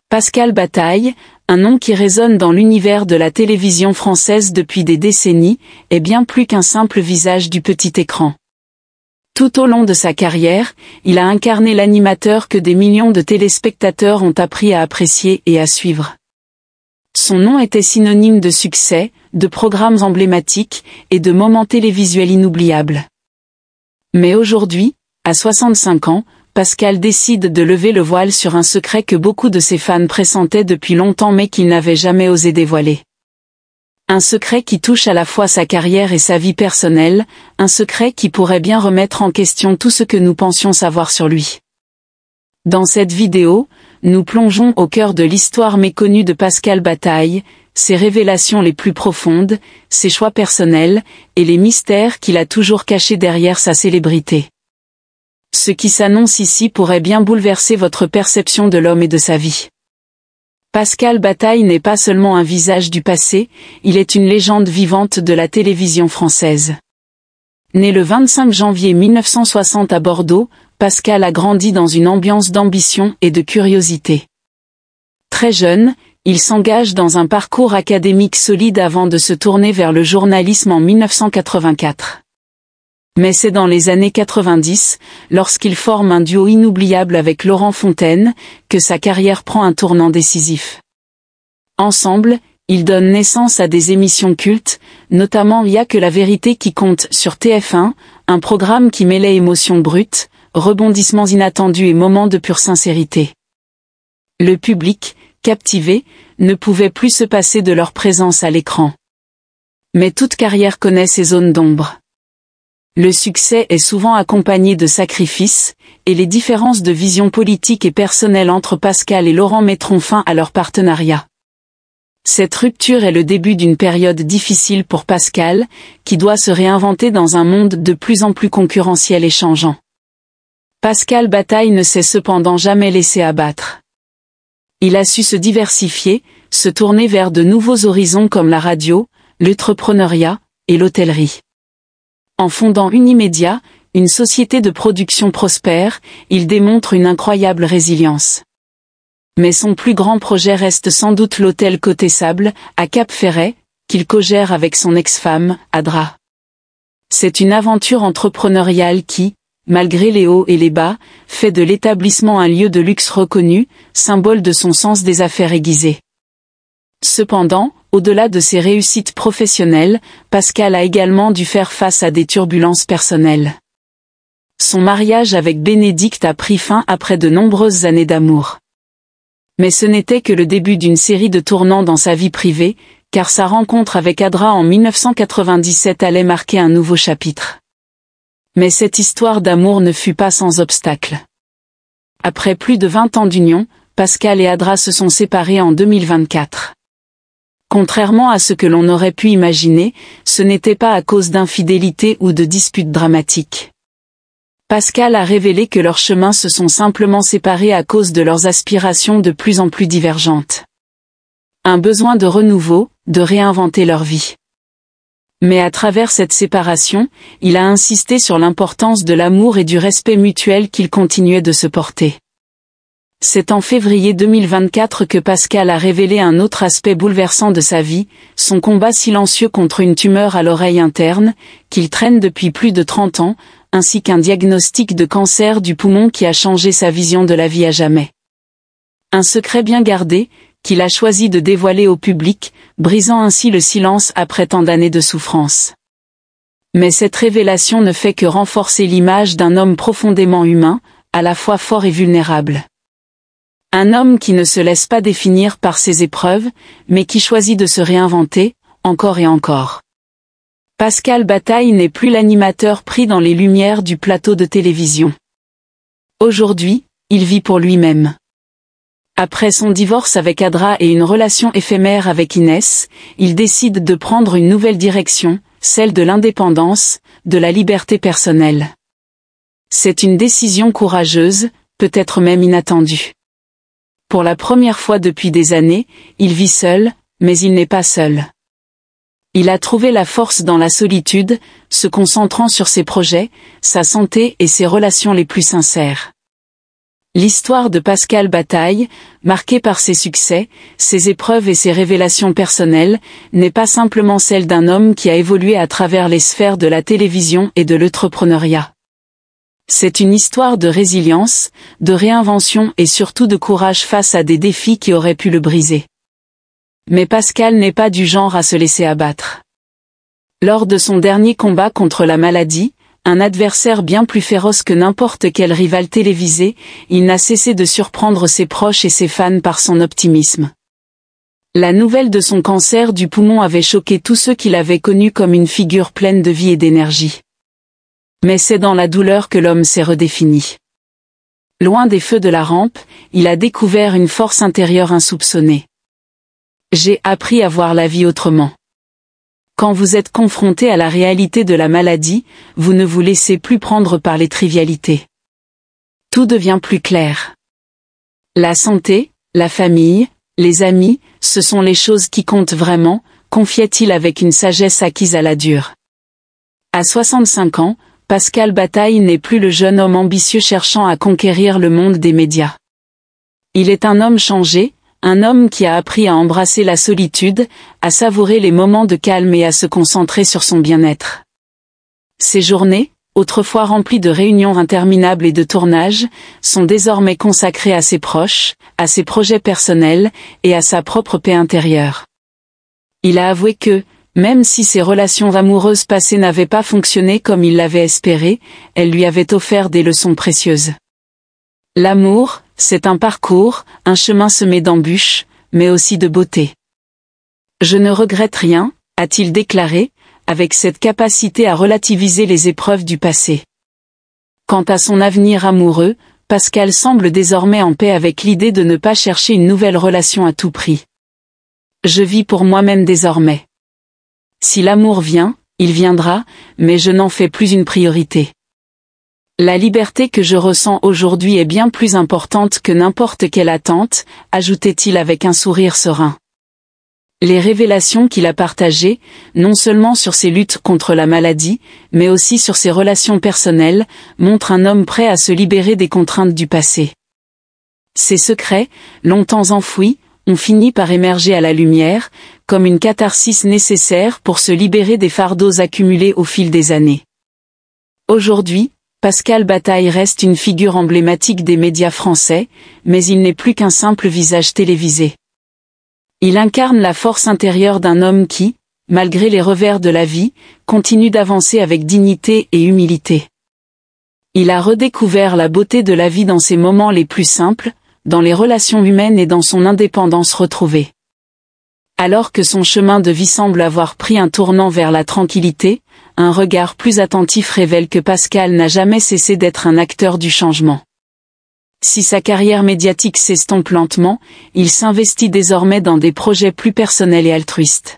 Pascal Bataille, un nom qui résonne dans l'univers de la télévision française depuis des décennies, est bien plus qu'un simple visage du petit écran. Tout au long de sa carrière, il a incarné l'animateur que des millions de téléspectateurs ont appris à apprécier et à suivre. Son nom était synonyme de succès, de programmes emblématiques et de moments télévisuels inoubliables. Mais aujourd'hui, à 65 ans, Pascal décide de lever le voile sur un secret que beaucoup de ses fans pressentaient depuis longtemps mais qu'il n'avait jamais osé dévoiler. Un secret qui touche à la fois sa carrière et sa vie personnelle, un secret qui pourrait bien remettre en question tout ce que nous pensions savoir sur lui. Dans cette vidéo, nous plongeons au cœur de l'histoire méconnue de Pascal Bataille, ses révélations les plus profondes, ses choix personnels, et les mystères qu'il a toujours cachés derrière sa célébrité. Ce qui s'annonce ici pourrait bien bouleverser votre perception de l'homme et de sa vie. Pascal Bataille n'est pas seulement un visage du passé, il est une légende vivante de la télévision française. Né le 25 janvier 1960 à Bordeaux, Pascal a grandi dans une ambiance d'ambition et de curiosité. Très jeune, il s'engage dans un parcours académique solide avant de se tourner vers le journalisme en 1984. Mais c'est dans les années 90, lorsqu'il forme un duo inoubliable avec Laurent Fontaine, que sa carrière prend un tournant décisif. Ensemble, ils donnent naissance à des émissions cultes, notamment Il y a que la vérité qui compte sur TF1, un programme qui mêlait émotions brutes, rebondissements inattendus et moments de pure sincérité. Le public, captivé, ne pouvait plus se passer de leur présence à l'écran. Mais toute carrière connaît ses zones d'ombre. Le succès est souvent accompagné de sacrifices, et les différences de vision politique et personnelle entre Pascal et Laurent mettront fin à leur partenariat. Cette rupture est le début d'une période difficile pour Pascal, qui doit se réinventer dans un monde de plus en plus concurrentiel et changeant. Pascal Bataille ne s'est cependant jamais laissé abattre. Il a su se diversifier, se tourner vers de nouveaux horizons comme la radio, l'entrepreneuriat et l'hôtellerie. En fondant Unimédia, une société de production prospère, il démontre une incroyable résilience. Mais son plus grand projet reste sans doute l'hôtel Côté Sable, à Cap-Ferret, qu'il co-gère avec son ex-femme, Adra. C'est une aventure entrepreneuriale qui, malgré les hauts et les bas, fait de l'établissement un lieu de luxe reconnu, symbole de son sens des affaires aiguisé. Cependant, au-delà de ses réussites professionnelles, Pascal a également dû faire face à des turbulences personnelles. Son mariage avec Bénédicte a pris fin après de nombreuses années d'amour. Mais ce n'était que le début d'une série de tournants dans sa vie privée, car sa rencontre avec Adra en 1997 allait marquer un nouveau chapitre. Mais cette histoire d'amour ne fut pas sans obstacle. Après plus de 20 ans d'union, Pascal et Adra se sont séparés en 2024. Contrairement à ce que l'on aurait pu imaginer, ce n'était pas à cause d'infidélité ou de disputes dramatiques. Pascal a révélé que leurs chemins se sont simplement séparés à cause de leurs aspirations de plus en plus divergentes. Un besoin de renouveau, de réinventer leur vie. Mais à travers cette séparation, il a insisté sur l'importance de l'amour et du respect mutuel qu'ils continuaient de se porter. C'est en février 2024 que Pascal a révélé un autre aspect bouleversant de sa vie, son combat silencieux contre une tumeur à l'oreille interne, qu'il traîne depuis plus de 30 ans, ainsi qu'un diagnostic de cancer du poumon qui a changé sa vision de la vie à jamais. Un secret bien gardé, qu'il a choisi de dévoiler au public, brisant ainsi le silence après tant d'années de souffrance. Mais cette révélation ne fait que renforcer l'image d'un homme profondément humain, à la fois fort et vulnérable. Un homme qui ne se laisse pas définir par ses épreuves, mais qui choisit de se réinventer, encore et encore. Pascal Bataille n'est plus l'animateur pris dans les lumières du plateau de télévision. Aujourd'hui, il vit pour lui-même. Après son divorce avec Adra et une relation éphémère avec Inès, il décide de prendre une nouvelle direction, celle de l'indépendance, de la liberté personnelle. C'est une décision courageuse, peut-être même inattendue. Pour la première fois depuis des années, il vit seul, mais il n'est pas seul. Il a trouvé la force dans la solitude, se concentrant sur ses projets, sa santé et ses relations les plus sincères. L'histoire de Pascal Bataille, marquée par ses succès, ses épreuves et ses révélations personnelles, n'est pas simplement celle d'un homme qui a évolué à travers les sphères de la télévision et de l'entrepreneuriat. C'est une histoire de résilience, de réinvention et surtout de courage face à des défis qui auraient pu le briser. Mais Pascal n'est pas du genre à se laisser abattre. Lors de son dernier combat contre la maladie, un adversaire bien plus féroce que n'importe quel rival télévisé, il n'a cessé de surprendre ses proches et ses fans par son optimisme. La nouvelle de son cancer du poumon avait choqué tous ceux qui l'avaient connu comme une figure pleine de vie et d'énergie. Mais c'est dans la douleur que l'homme s'est redéfini. Loin des feux de la rampe, il a découvert une force intérieure insoupçonnée. J'ai appris à voir la vie autrement. Quand vous êtes confronté à la réalité de la maladie, vous ne vous laissez plus prendre par les trivialités. Tout devient plus clair. La santé, la famille, les amis, ce sont les choses qui comptent vraiment, confiait-il avec une sagesse acquise à la dure. À 65 ans, Pascal Bataille n'est plus le jeune homme ambitieux cherchant à conquérir le monde des médias. Il est un homme changé, un homme qui a appris à embrasser la solitude, à savourer les moments de calme et à se concentrer sur son bien-être. Ses journées, autrefois remplies de réunions interminables et de tournages, sont désormais consacrées à ses proches, à ses projets personnels, et à sa propre paix intérieure. Il a avoué que, même si ses relations amoureuses passées n'avaient pas fonctionné comme il l'avait espéré, elles lui avaient offert des leçons précieuses. L'amour, c'est un parcours, un chemin semé d'embûches, mais aussi de beauté. Je ne regrette rien, a-t-il déclaré, avec cette capacité à relativiser les épreuves du passé. Quant à son avenir amoureux, Pascal semble désormais en paix avec l'idée de ne pas chercher une nouvelle relation à tout prix. Je vis pour moi-même désormais. Si l'amour vient, il viendra, mais je n'en fais plus une priorité. La liberté que je ressens aujourd'hui est bien plus importante que n'importe quelle attente, ajoutait-il avec un sourire serein. Les révélations qu'il a partagées, non seulement sur ses luttes contre la maladie, mais aussi sur ses relations personnelles, montrent un homme prêt à se libérer des contraintes du passé. Ses secrets, longtemps enfouis, ont fini par émerger à la lumière, comme une catharsis nécessaire pour se libérer des fardeaux accumulés au fil des années. Aujourd'hui, Pascal Bataille reste une figure emblématique des médias français, mais il n'est plus qu'un simple visage télévisé. Il incarne la force intérieure d'un homme qui, malgré les revers de la vie, continue d'avancer avec dignité et humilité. Il a redécouvert la beauté de la vie dans ses moments les plus simples, dans les relations humaines et dans son indépendance retrouvée. Alors que son chemin de vie semble avoir pris un tournant vers la tranquillité, un regard plus attentif révèle que Pascal n'a jamais cessé d'être un acteur du changement. Si sa carrière médiatique s'estompe lentement, il s'investit désormais dans des projets plus personnels et altruistes.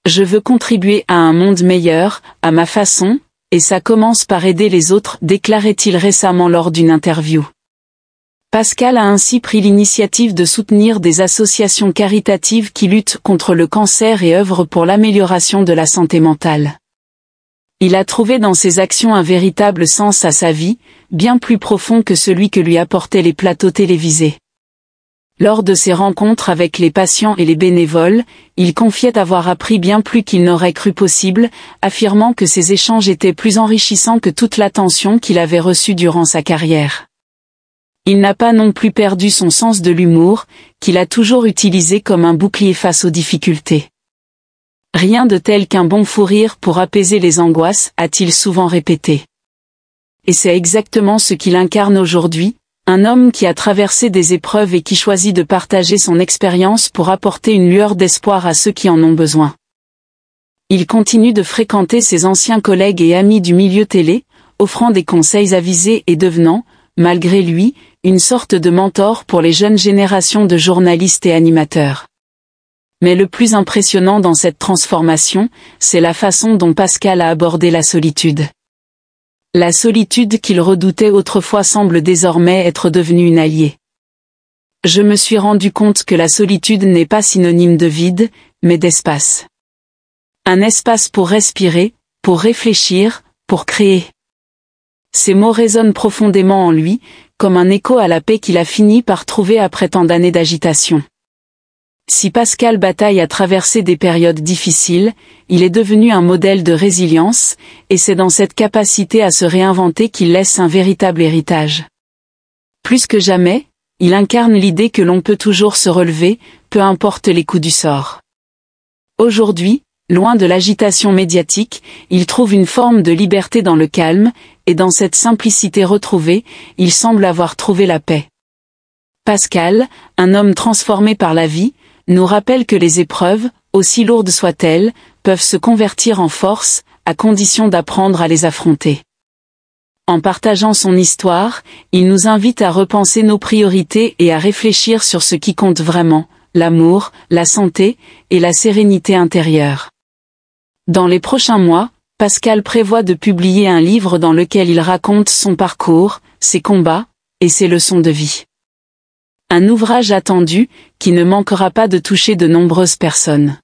Je veux contribuer à un monde meilleur, à ma façon, et ça commence par aider les autres, déclarait-il récemment lors d'une interview. Pascal a ainsi pris l'initiative de soutenir des associations caritatives qui luttent contre le cancer et œuvrent pour l'amélioration de la santé mentale. Il a trouvé dans ses actions un véritable sens à sa vie, bien plus profond que celui que lui apportaient les plateaux télévisés. Lors de ses rencontres avec les patients et les bénévoles, il confiait avoir appris bien plus qu'il n'aurait cru possible, affirmant que ces échanges étaient plus enrichissants que toute l'attention qu'il avait reçue durant sa carrière. Il n'a pas non plus perdu son sens de l'humour, qu'il a toujours utilisé comme un bouclier face aux difficultés. Rien de tel qu'un bon fou rire pour apaiser les angoisses, a-t-il souvent répété. Et c'est exactement ce qu'il incarne aujourd'hui, un homme qui a traversé des épreuves et qui choisit de partager son expérience pour apporter une lueur d'espoir à ceux qui en ont besoin. Il continue de fréquenter ses anciens collègues et amis du milieu télé, offrant des conseils avisés et devenant, malgré lui, une sorte de mentor pour les jeunes générations de journalistes et animateurs. Mais le plus impressionnant dans cette transformation, c'est la façon dont Pascal a abordé la solitude. La solitude qu'il redoutait autrefois semble désormais être devenue une alliée. Je me suis rendu compte que la solitude n'est pas synonyme de vide, mais d'espace. Un espace pour respirer, pour réfléchir, pour créer. Ces mots résonnent profondément en lui, comme un écho à la paix qu'il a fini par trouver après tant d'années d'agitation. Si Pascal Bataille a traversé des périodes difficiles, il est devenu un modèle de résilience, et c'est dans cette capacité à se réinventer qu'il laisse un véritable héritage. Plus que jamais, il incarne l'idée que l'on peut toujours se relever, peu importe les coups du sort. Aujourd'hui, loin de l'agitation médiatique, il trouve une forme de liberté dans le calme, et dans cette simplicité retrouvée, il semble avoir trouvé la paix. Pascal, un homme transformé par la vie, nous rappelle que les épreuves, aussi lourdes soient-elles, peuvent se convertir en force, à condition d'apprendre à les affronter. En partageant son histoire, il nous invite à repenser nos priorités et à réfléchir sur ce qui compte vraiment, l'amour, la santé et la sérénité intérieure. Dans les prochains mois, Pascal prévoit de publier un livre dans lequel il raconte son parcours, ses combats et ses leçons de vie. Un ouvrage attendu, qui ne manquera pas de toucher de nombreuses personnes.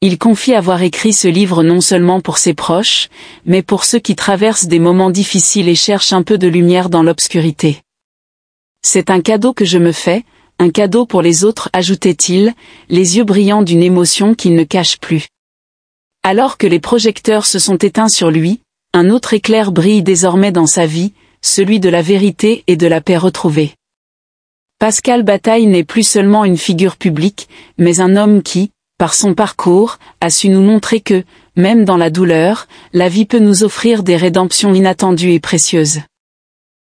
Il confie avoir écrit ce livre non seulement pour ses proches, mais pour ceux qui traversent des moments difficiles et cherchent un peu de lumière dans l'obscurité. C'est un cadeau que je me fais, un cadeau pour les autres, ajoutait-il, les yeux brillants d'une émotion qu'il ne cache plus. Alors que les projecteurs se sont éteints sur lui, un autre éclair brille désormais dans sa vie, celui de la vérité et de la paix retrouvée. Pascal Bataille n'est plus seulement une figure publique, mais un homme qui, par son parcours, a su nous montrer que, même dans la douleur, la vie peut nous offrir des rédemptions inattendues et précieuses.